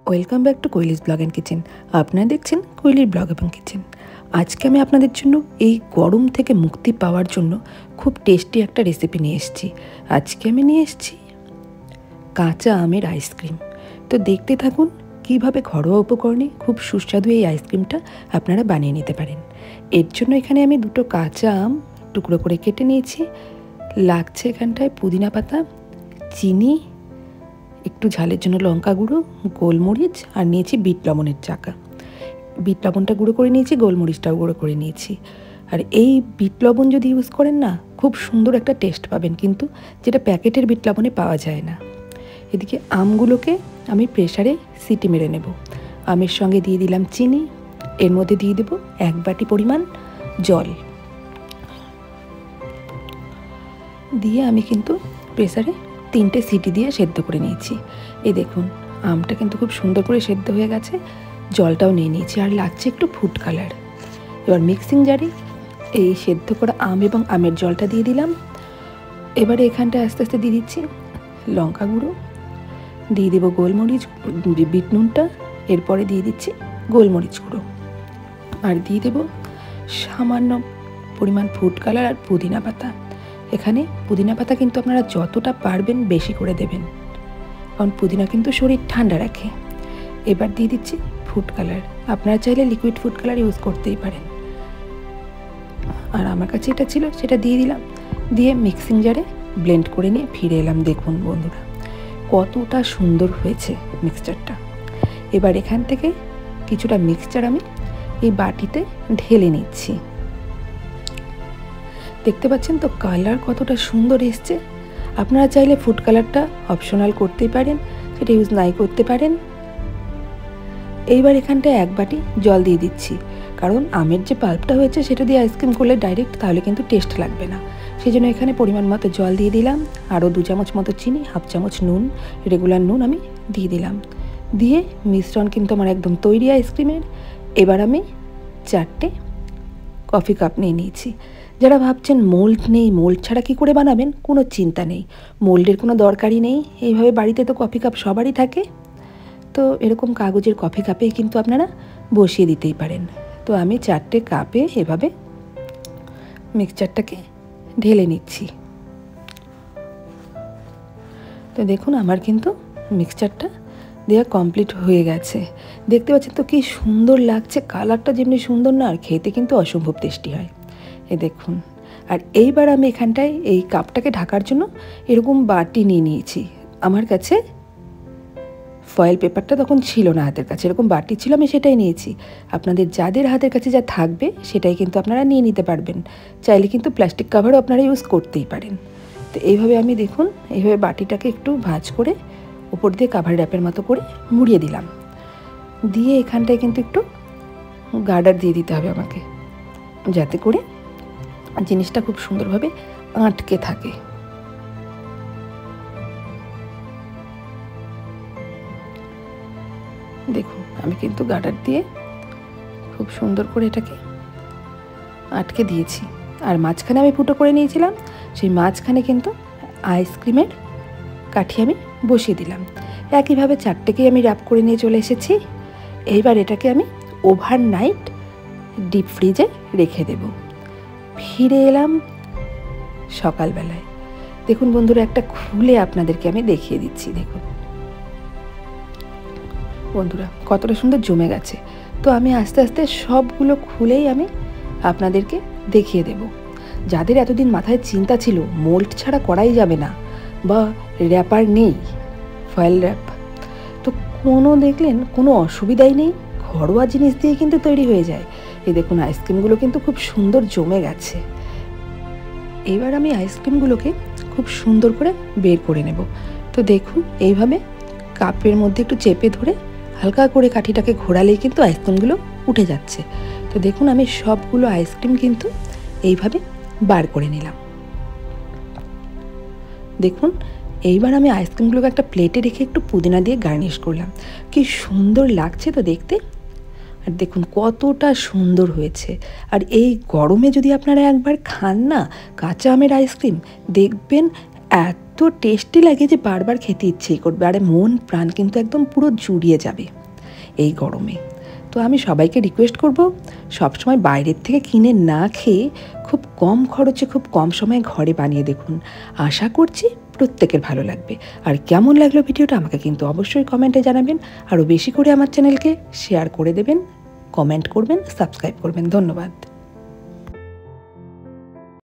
Welcome back to Koeli's blog and kitchen. আপনারা দেখছেন কোয়েলির blog এবং কিচেন। আজকে আমি আপনাদের জন্য এই গরম থেকে মুক্তি পাওয়ার জন্য খুব টেস্টি একটা রেসিপি নিয়ে এসেছি। আজকে আমি নিয়ে এসেছি কাঁচা আমের আইসক্রিম। তো দেখতে থাকুন কিভাবে ঘরোয়া উপকরণে খুব সুস্বাদু এই আইসক্রিমটা আপনারা বানিয়ে নিতে পারেন। এর জন্য এখানে আমি দুটো কাঁচা আম টুকরো করে কেটে নিয়েছি। লাগছে এখানটায় পুদিনা পাতা, চিনি, একটু ঝালের জন্য লঙ্কা গুঁড়ো, গোলমরিচ, আর নিয়েছি বিট লবণের চাকা। বিট লবণটা গুঁড়ো করে নিয়েছি, গোলমরিচটাও গুঁড়ো করে নিয়েছি। আর এই বিট লবণ যদি ইউজ করেন না, খুব সুন্দর একটা টেস্ট পাবেন, কিন্তু যেটা প্যাকেটের বিট লবণে পাওয়া যায় না। এদিকে আমগুলোকে আমি প্রেসারে সিটি মেরে নেব। আমের সঙ্গে দিয়ে দিলাম চিনি, এর মধ্যে দিয়ে দেব 1 বাটি পরিমাণ জল, দিয়ে আমি কিন্তু প্রেসারে 3টে সিটি দিয়ে সেদ্ধ করে নিয়েছি। এই দেখুন আমটা কিন্তু খুব সুন্দর করে সেদ্ধ হয়ে গেছে, জলটাও নিয়ে নিয়েছি, আর লাগছে একটু ফুড কালার। এবার মিক্সিং জারে এই সেদ্ধ করা আম এবং আমের জলটা দিয়ে দিলাম। এবারে এখানটায় আস্তে আস্তে দিয়ে দিচ্ছি লঙ্কা গুঁড়ো, দিয়ে দেবো গোলমরিচ, বিট নুনটা, এরপরে দিয়ে দিচ্ছি গোলমরিচ গুঁড়ো, আর দিয়ে দেবো সামান্য পরিমাণ ফুড কালার আর পুদিনা পাতা। এখানে পুদিনা পাতা কিন্তু আপনারা যতটা পারবেন বেশি করে দেবেন, কারণ পুদিনা কিন্তু শরীর ঠান্ডা রাখে। এবার দিয়ে দিচ্ছি ফুড কালার, আপনারা চাইলে লিকুইড ফুড কালার ইউজ করতেই পারেন, আর আমার কাছে এটা ছিল সেটা দিয়ে দিলাম। দিয়ে মিক্সিং জারে ব্লেন্ড করে নিয়ে ফিরে এলাম। দেখুন বন্ধুরা কতটা সুন্দর হয়েছে মিক্সচারটা। এবার এখান থেকে কিছুটা মিক্সচার আমি এই বাটিতে ঢেলে নিচ্ছি। দেখতে পাচ্ছেন তো কালার কতটা সুন্দর এসছে। আপনারা চাইলে ফুড কালারটা অপশনাল করতেই পারেন, সেটা ইউজ নাই করতে পারেন। এইবার এখানটায় 1 বাটি জল দিয়ে দিচ্ছি, কারণ আমের যে পাল্পটা হয়েছে সেটা দিয়ে আইসক্রিম করলে ডাইরেক্ট তাহলে কিন্তু টেস্ট লাগবে না। সেই জন্য এখানে পরিমাণ মতো জল দিয়ে দিলাম, আরও 2 চামচ মতো চিনি, 1/2 চামচ নুন, রেগুলার নুন আমি দিয়ে দিলাম। দিয়ে মিশ্রণ কিন্তু আমার একদম তৈরি আইসক্রিমের। এবার আমি 4টে কফি কাপ নিয়ে নিয়েছি। যারা ভাবছেন মোল্ড নেই, মোল্ড ছাড়া কী করে বানাবেন, কোনো চিন্তা নেই, মোল্ডের কোনো দরকারই নেই। এইভাবে বাড়িতে তো কফি কাপ সবারই থাকে, তো এরকম কাগজের কফি কাপে কিন্তু আপনারা বসিয়ে দিতেই পারেন। তো আমি 4টে কাপে এভাবে মিক্সচারটাকে ঢেলে নিচ্ছি। তো দেখুন আমার কিন্তু মিক্সচারটা দেওয়া কমপ্লিট হয়ে গেছে। দেখতে পাচ্ছেন তো কি সুন্দর লাগছে, কালারটা যেমনি সুন্দর না, আর খেতে কিন্তু অসম্ভব টেস্টি হয়। এই দেখুন। আর এইবার আমি এখানটায় এই কাপটাকে ঢাকার জন্য এরকম বাটি নিয়ে নিয়েছি। আমার কাছে ফয়েল পেপারটা তখন ছিল না হাতের কাছে, এরকম বাটি ছিল, আমি সেটাই নিয়েছি। আপনাদের যাদের হাতের কাছে যা থাকবে সেটাই কিন্তু আপনারা নিয়ে নিতে পারবেন। চাইলে কিন্তু প্লাস্টিক কাভারও আপনারা ইউজ করতেই পারেন। তো এইভাবে আমি দেখুন এইভাবে বাটিটাকে একটু ভাঁজ করে উপর দিয়ে কাভার র্যাপের মতো করে মুড়িয়ে দিলাম। দিয়ে এখানটায় কিন্তু একটু গার্ডার দিয়ে দিতে হবে আমাকে, যাতে করে জিনিসটা খুব সুন্দরভাবে আটকে থাকে। দেখুন আমি কিন্তু গার্ডার দিয়ে খুব সুন্দর করে এটাকে আটকে দিয়েছি। আর মাঝখানে আমি ফুটো করে নিয়েছিলাম, সেই মাঝখানে কিন্তু আইসক্রিমের কাঠি আমি বসিয়ে দিলাম। একইভাবে 4টেকেই আমি র্যাপ করে নিয়ে চলে এসেছি। এইবার এটাকে আমি ওভারনাইট ডিপ ফ্রিজে রেখে দেব। ফিরে এলাম সকালবেলায়। দেখুন বন্ধুরা একটা খুলে আপনাদেরকে আমি দেখিয়ে দিচ্ছি। দেখুন বন্ধুরা কতটা সুন্দর জমে গেছে। তো আমি আস্তে আস্তে সবগুলো খুলেই আমি আপনাদেরকে দেখিয়ে দেব। যাদের এতদিন মাথায় চিন্তা ছিল মোল্ড ছাড়া করাই যাবে না, বা র্যাপার নেই, ফয়েল র্যাপ, তো দেখলেন কোনো অসুবিধাই নেই, ঘরোয়া জিনিস দিয়ে কিন্তু তৈরি হয়ে যায়। এই দেখুন আইসক্রিমগুলো কিন্তু খুব সুন্দর জমে গেছে। এবার আমি আইসক্রিমগুলোকে খুব সুন্দর করে বের করে নেব। তো দেখুন এইভাবে কাপের মধ্যে একটু চেপে ধরে হালকা করে কাঠিটাকে ঘোরালেই কিন্তু আইসক্রিমগুলো উঠে যাচ্ছে। তো দেখুন আমি সবগুলো আইসক্রিম কিন্তু এইভাবে বার করে নিলাম। দেখুন এইবার আমি আইসক্রিমগুলোকে একটা প্লেটে রেখে একটু পুদিনা দিয়ে গার্নিশ করলাম। কি সুন্দর লাগছে তো দেখতে। আর দেখুন কতটা সুন্দর হয়েছে। আর এই গরমে যদি আপনারা একবার খান না কাঁচা আমের আইসক্রিম, দেখবেন এত টেস্টি লাগে যে বারবার খেতে ইচ্ছেই করবে, আর মন প্রাণ কিন্তু একদম পুরো জুড়িয়ে যাবে। এই গরমে। তো আমি সবাইকে রিকোয়েস্ট করব সবসময় বাইরের থেকে কিনে না খেয়ে খুব কম খরচে খুব কম সময়ে ঘরে বানিয়ে দেখুন। আশা করছি প্রত্যেকের ভালো লাগবে। আর কেমন লাগলো ভিডিওটা আমাকে কিন্তু অবশ্যই কমেন্টে জানাবেন। আরও বেশি করে আমার চ্যানেলকে শেয়ার করে দেবেন, কমেন্ট করবেন, সাবস্ক্রাইব করবেন। ধন্যবাদ।